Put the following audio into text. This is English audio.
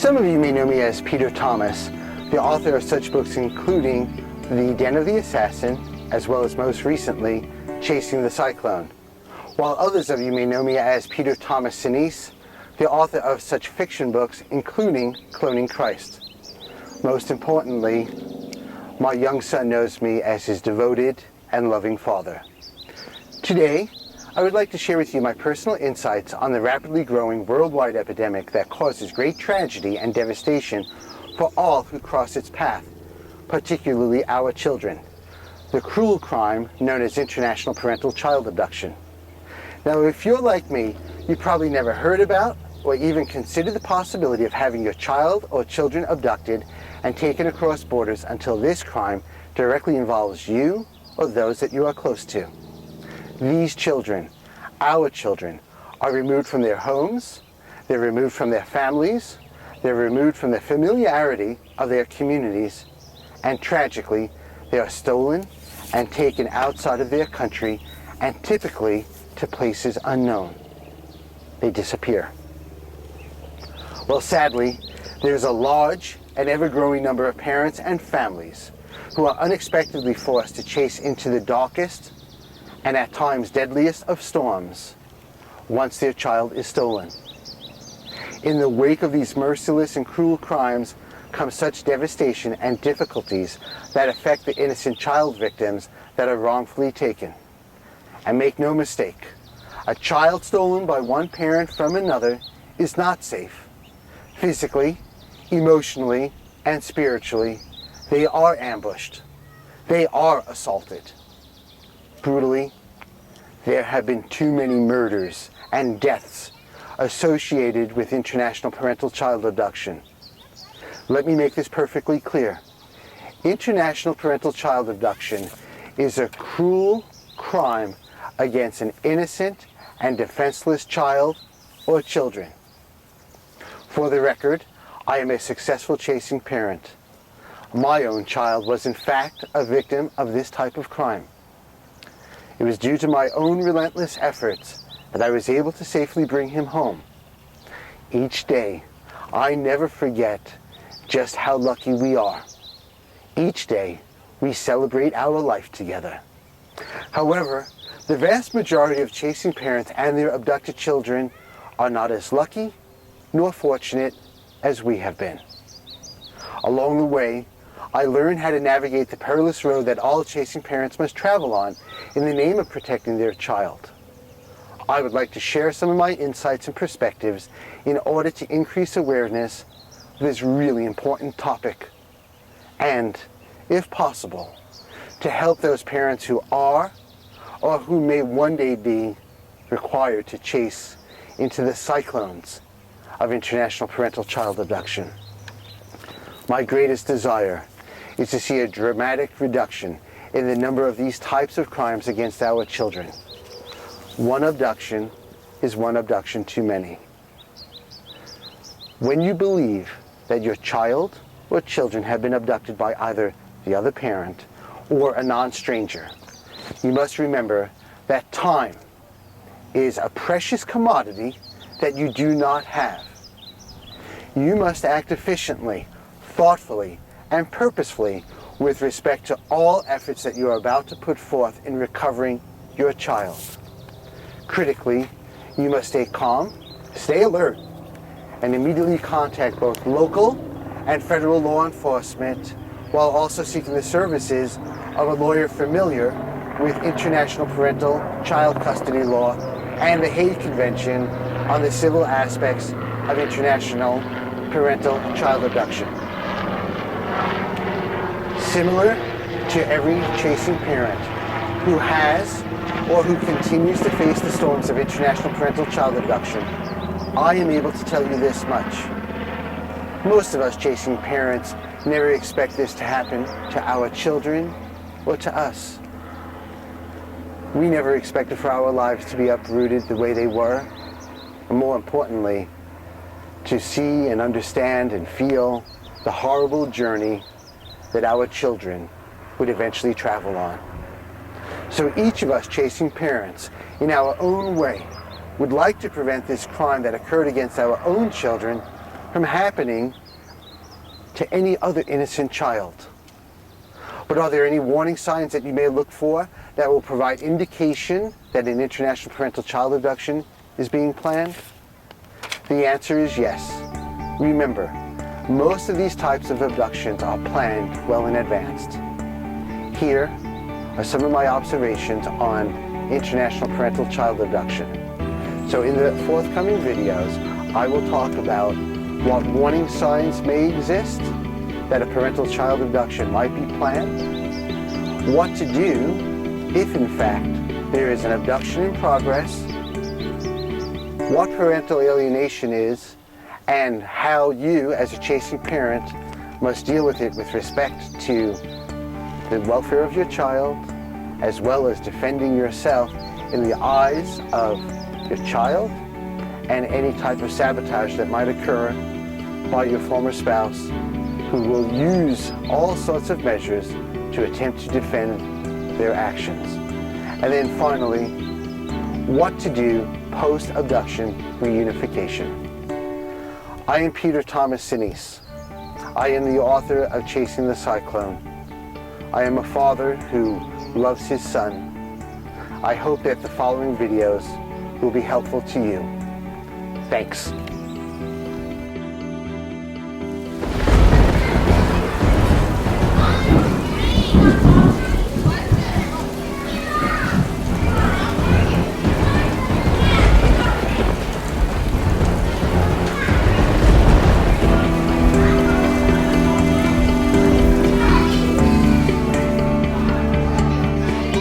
Some of you may know me as Peter Thomas, the author of such books including The Den of the Assassin, as well as most recently, Chasing the Cyclone, while others of you may know me as Peter Thomas Senese, the author of such fiction books including Cloning Christ. Most importantly, my young son knows me as his devoted and loving father. Today, I would like to share with you my personal insights on the rapidly growing worldwide epidemic that causes great tragedy and devastation for all who cross its path, particularly our children, the cruel crime known as international parental child abduction. Now, if you're like me, you probably never heard about or even considered the possibility of having your child or children abducted and taken across borders until this crime directly involves you or those that you are close to. These children, our children, are removed from their homes, they're removed from their families, they're removed from the familiarity of their communities, and tragically, they are stolen and taken outside of their country and typically to places unknown. They disappear. Well, sadly, there's a large and ever-growing number of parents and families who are unexpectedly forced to chase into the darkest and at times deadliest of storms once their child is stolen. In the wake of these merciless and cruel crimes comes such devastation and difficulties that affect the innocent child victims that are wrongfully taken. And make no mistake, a child stolen by one parent from another is not safe. Physically, emotionally, and spiritually, they are ambushed. They are assaulted. Brutally, there have been too many murders and deaths associated with international parental child abduction. Let me make this perfectly clear. International parental child abduction is a cruel crime against an innocent and defenseless child or children. For the record, I am a successful chasing parent. My own child was in fact a victim of this type of crime. It was due to my own relentless efforts that I was able to safely bring him home. Each day, I never forget just how lucky we are. Each day, we celebrate our life together. However, the vast majority of chasing parents and their abducted children are not as lucky nor fortunate as we have been. Along the way, I learned how to navigate the perilous road that all chasing parents must travel on in the name of protecting their child. I would like to share some of my insights and perspectives in order to increase awareness of this really important topic and, if possible, to help those parents who are or who may one day be required to chase into the cyclones of international parental child abduction. My greatest desire is to see a dramatic reduction in the number of these types of crimes against our children. One abduction is one abduction too many. When you believe that your child or children have been abducted by either the other parent or a non-stranger, you must remember that time is a precious commodity that you do not have. You must act efficiently, thoughtfully, and purposefully with respect to all efforts that you are about to put forth in recovering your child. Critically, you must stay calm, stay alert, and immediately contact both local and federal law enforcement while also seeking the services of a lawyer familiar with international parental child custody law and the Hague Convention on the civil aspects of international parental child abduction. Similar to every chasing parent who has or who continues to face the storms of international parental child abduction, I am able to tell you this much. Most of us chasing parents never expect this to happen to our children or to us. We never expected for our lives to be uprooted the way they were, and more importantly, to see and understand and feel the horrible journey that our children would eventually travel on. So each of us chasing parents, in our own way, would like to prevent this crime that occurred against our own children from happening to any other innocent child. But are there any warning signs that you may look for that will provide indication that an international parental child abduction is being planned? The answer is yes. Remember, most of these types of abductions are planned well in advance. Here are some of my observations on international parental child abduction. So in the forthcoming videos, I will talk about what warning signs may exist that a parental child abduction might be planned, what to do if in fact there is an abduction in progress, what parental alienation is, and how you as a chasing parent must deal with it with respect to the welfare of your child, as well as defending yourself in the eyes of your child and any type of sabotage that might occur by your former spouse, who will use all sorts of measures to attempt to defend their actions. And then finally, what to do post-abduction reunification. I am Thomas Senese. I am the author of Chasing the Cyclone. I am a father who loves his son. I hope that the following videos will be helpful to you. Thanks.